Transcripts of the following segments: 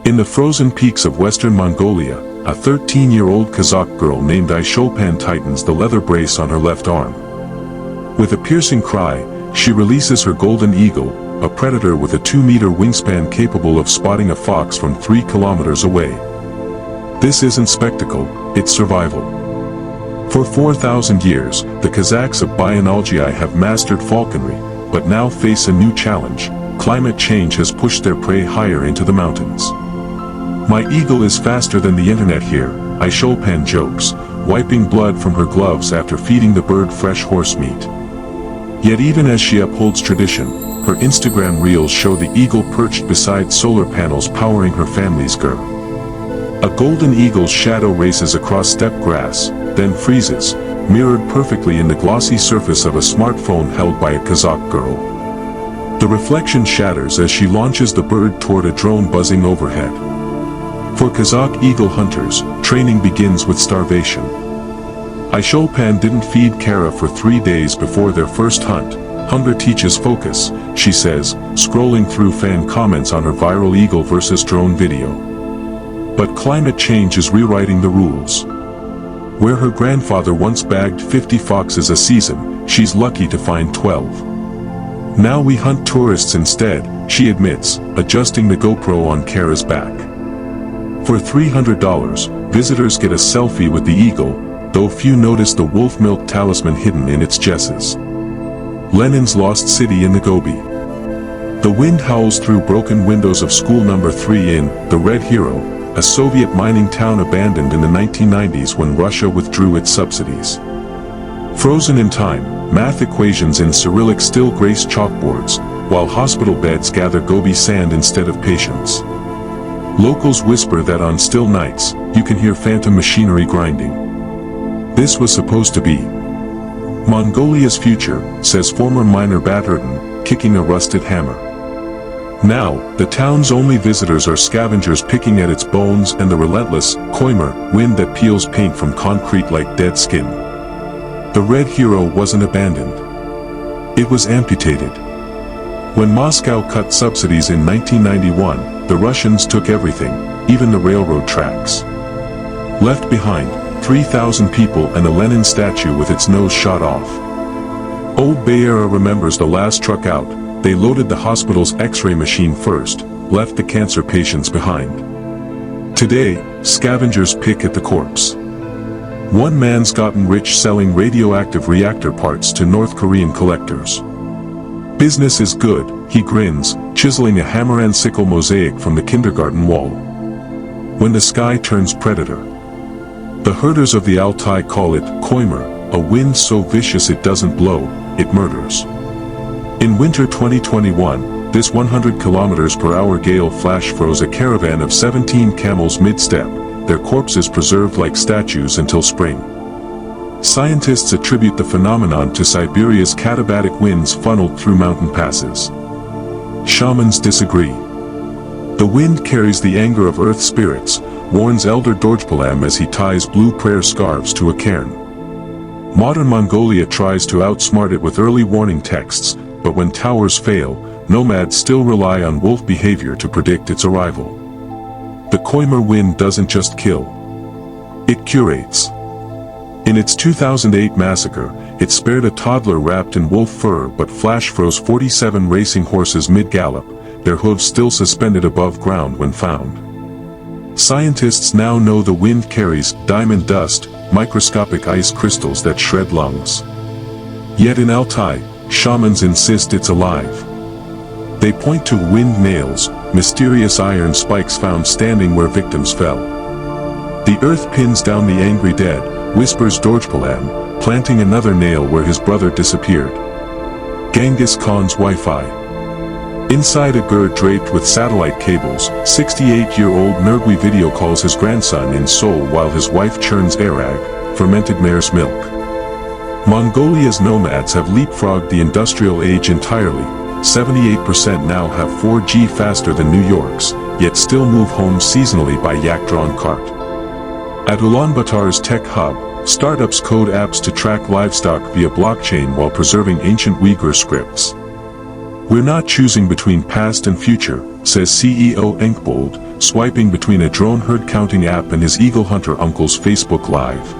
In the frozen peaks of western Mongolia, a 13-year-old Kazakh girl named Aisholpan tightens the leather brace on her left arm. With a piercing cry, she releases her golden eagle, a predator with a 2-meter wingspan capable of spotting a fox from 3 kilometers away. This isn't spectacle, it's survival. For 4,000 years, the Kazakhs of Bayanalgai have mastered falconry, but now face a new challenge. Climate change has pushed their prey higher into the mountains. "My eagle is faster than the internet here," Aisholpan jokes, wiping blood from her gloves after feeding the bird fresh horse meat. Yet even as she upholds tradition, her Instagram reels show the eagle perched beside solar panels powering her family's ger. A golden eagle's shadow races across steppe grass, then freezes, mirrored perfectly in the glossy surface of a smartphone held by a Kazakh girl. The reflection shatters as she launches the bird toward a drone buzzing overhead. For Kazakh eagle hunters, training begins with starvation. Aisholpan didn't feed Kara for 3 days before their first hunt. "Hunger teaches focus," she says, scrolling through fan comments on her viral eagle versus drone video. But climate change is rewriting the rules. Where her grandfather once bagged 50 foxes a season, she's lucky to find 12. "Now we hunt tourists instead," she admits, adjusting the GoPro on Kara's back. For $300, visitors get a selfie with the eagle, though few notice the wolf milk talisman hidden in its jesses. Lenin's lost city in the Gobi. The wind howls through broken windows of school number 3 in The Red Hero, a Soviet mining town abandoned in the 1990s when Russia withdrew its subsidies. Frozen in time, math equations in Cyrillic still grace chalkboards, while hospital beds gather Gobi sand instead of patients. Locals whisper that on still nights, you can hear phantom machinery grinding. This was supposed to be Mongolia's future, says former miner Baturton, kicking a rusted hammer. Now, the town's only visitors are scavengers picking at its bones and the relentless, koimer, wind that peels paint from concrete like dead skin. The Red Hero wasn't abandoned. It was amputated. When Moscow cut subsidies in 1991, the Russians took everything, even the railroad tracks. Left behind, 3,000 people and a Lenin statue with its nose shot off. Old Bayera remembers the last truck out. They loaded the hospital's X-ray machine first, left the cancer patients behind. Today, scavengers pick at the corpse. One man's gotten rich selling radioactive reactor parts to North Korean collectors. "Business is good," he grins, chiseling a hammer and sickle mosaic from the kindergarten wall. When the sky turns predator. The herders of the Altai call it koimer, a wind so vicious it doesn't blow, it murders. In winter 2021, this 100 km/h gale flash froze a caravan of 17 camels mid-step, their corpses preserved like statues until spring. Scientists attribute the phenomenon to Siberia's katabatic winds funneled through mountain passes. Shamans disagree. The wind carries the anger of earth spirits, warns Elder Dorjpalam as he ties blue prayer scarves to a cairn. Modern Mongolia tries to outsmart it with early warning texts, but when towers fail, nomads still rely on wolf behavior to predict its arrival. The koimer wind doesn't just kill. It curates. In its 2008 massacre, it spared a toddler wrapped in wolf fur but flash froze 47 racing horses mid-gallop, their hooves still suspended above ground when found. Scientists now know the wind carries diamond dust, microscopic ice crystals that shred lungs. Yet in Altai, shamans insist it's alive. They point to wind nails, mysterious iron spikes found standing where victims fell. "The earth pins down the angry dead," whispers Dorjpalam, planting another nail where his brother disappeared. Genghis Khan's Wi-Fi. Inside a ger draped with satellite cables, 68-year-old Nergui video calls his grandson in Seoul while his wife churns arag, fermented mare's milk. Mongolia's nomads have leapfrogged the industrial age entirely. 78% now have 4G faster than New York's, yet still move home seasonally by yak-drawn cart. At Ulaanbaatar's tech hub, startups code apps to track livestock via blockchain while preserving ancient Uyghur scripts. We're not choosing between past and future, says CEO Enkbold, swiping between a drone herd counting app and his eagle hunter uncle's Facebook Live.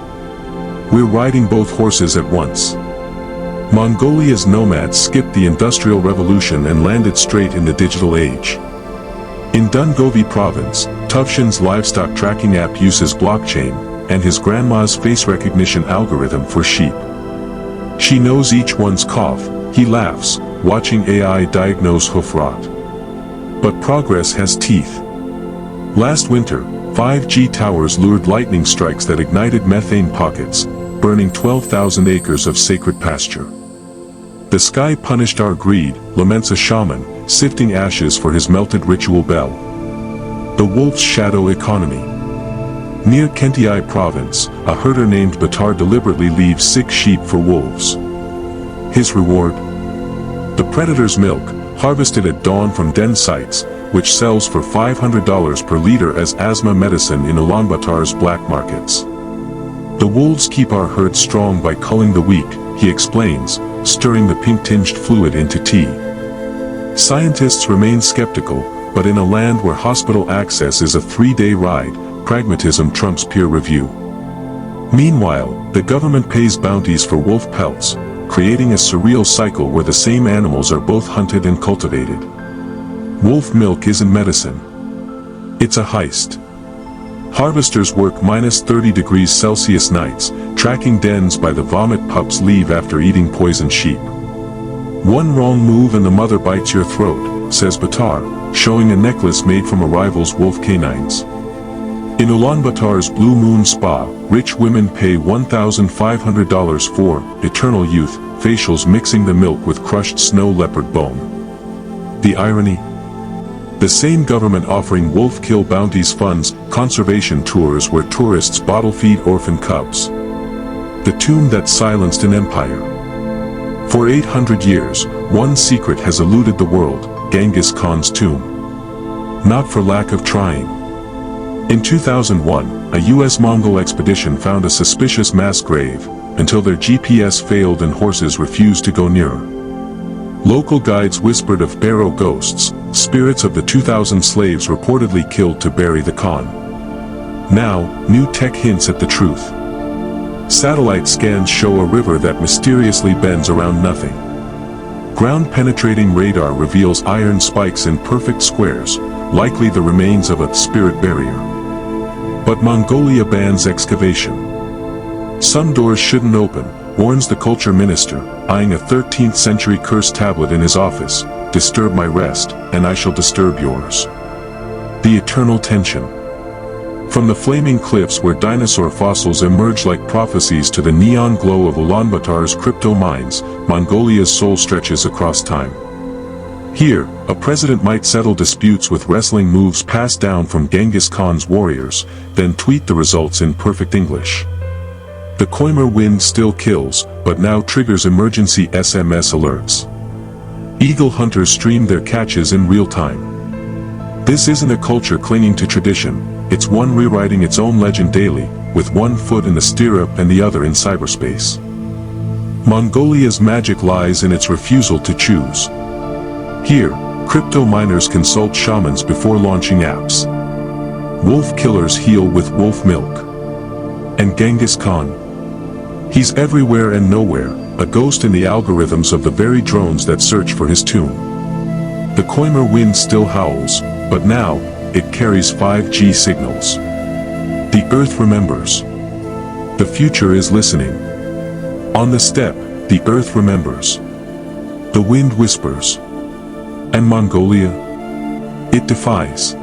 We're riding both horses at once. Mongolia's nomads skipped the Industrial Revolution and landed straight in the digital age. In Gobi province, Tuvshin's livestock tracking app uses blockchain, and his grandma's face recognition algorithm for sheep. She knows each one's cough, he laughs, watching AI diagnose hoof rot. But progress has teeth. Last winter, 5G towers lured lightning strikes that ignited methane pockets, burning 12,000 acres of sacred pasture. The sky punished our greed, laments a shaman, sifting ashes for his melted ritual bell. The wolf's shadow economy. Near Kentiai province, a herder named Batar deliberately leaves sick sheep for wolves. His reward? The predator's milk, harvested at dawn from den sites, which sells for $500 per liter as asthma medicine in Ulaanbaatar's black markets. The wolves keep our herd strong by culling the weak, he explains, stirring the pink-tinged fluid into tea. Scientists remain skeptical, but in a land where hospital access is a 3-day ride, pragmatism trumps peer review. Meanwhile, the government pays bounties for wolf pelts, creating a surreal cycle where the same animals are both hunted and cultivated. Wolf milk isn't medicine. It's a heist. Harvesters work -30°C nights, tracking dens by the vomit pups leave after eating poisoned sheep. One wrong move and the mother bites your throat, says Batar, showing a necklace made from a rival's wolf canines. In Ulaanbaatar's Blue Moon Spa, rich women pay $1,500 for eternal youth facials, mixing the milk with crushed snow leopard bone. The irony? The same government offering wolf kill bounties funds conservation tours where tourists bottle feed orphan cubs. The tomb that silenced an empire. For 800 years, one secret has eluded the world: Genghis Khan's tomb. Not for lack of trying. In 2001, a U.S. Mongol expedition found a suspicious mass grave, until their GPS failed and horses refused to go nearer. Local guides whispered of barrow ghosts, spirits of the 2,000 slaves reportedly killed to bury the Khan. Now, new tech hints at the truth. Satellite scans show a river that mysteriously bends around nothing. Ground-penetrating radar reveals iron spikes in perfect squares, likely the remains of a spirit barrier. But Mongolia bans excavation. Some doors shouldn't open, warns the culture minister, eyeing a 13th century curse tablet in his office: disturb my rest, and I shall disturb yours. The eternal tension. From the flaming cliffs where dinosaur fossils emerge like prophecies to the neon glow of Ulaanbaatar's crypto mines, Mongolia's soul stretches across time. Here, a president might settle disputes with wrestling moves passed down from Genghis Khan's warriors, then tweet the results in perfect English. The Koimer wind still kills, but now triggers emergency SMS alerts. Eagle hunters stream their catches in real time. This isn't a culture clinging to tradition, it's one rewriting its own legend daily, with one foot in the stirrup and the other in cyberspace. Mongolia's magic lies in its refusal to choose. Here, crypto miners consult shamans before launching apps. Wolf killers heal with wolf milk. And Genghis Khan? He's everywhere and nowhere, a ghost in the algorithms of the very drones that search for his tomb. The Koimer wind still howls, but now, it carries 5G signals. The earth remembers. The future is listening. On the steppe, the earth remembers. The wind whispers. And Mongolia? It defies.